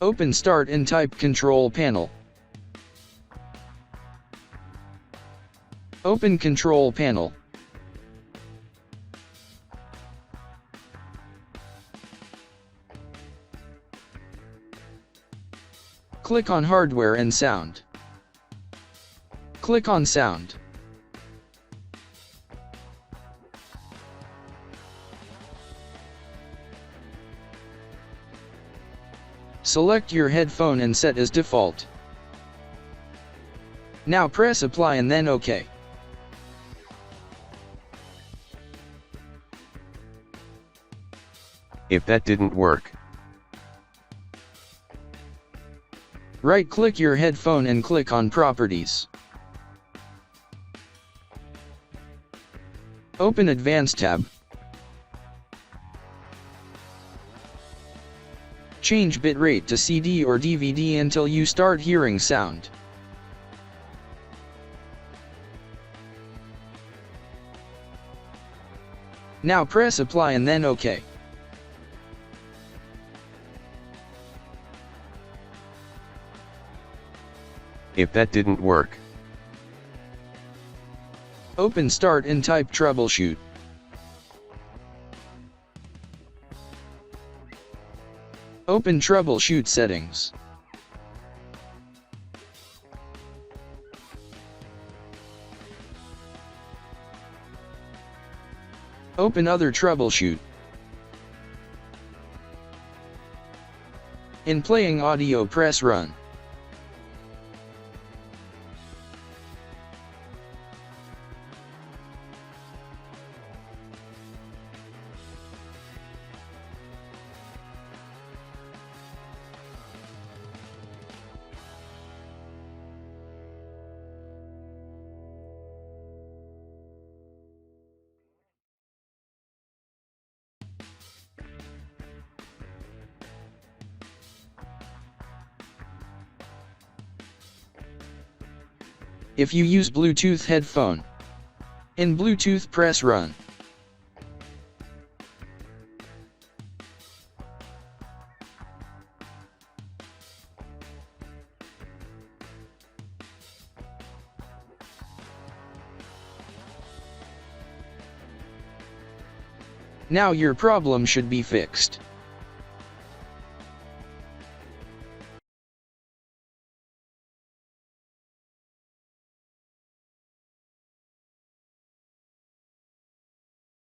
Open Start and type Control Panel. Open Control Panel. Click on Hardware and Sound. Click on Sound. Select your headphone and set as default. Now press Apply and then OK. If that didn't work, right-click your headphone and click on Properties. Open Advanced tab. Change bitrate to CD or DVD until you start hearing sound. Now press Apply and then OK. if that didn't work, Open Start and type Troubleshoot. Open Troubleshoot Settings. Open Other Troubleshoot. In playing audio, press Run. If you use Bluetooth headphone, in Bluetooth press Run. Now your problem should be fixed.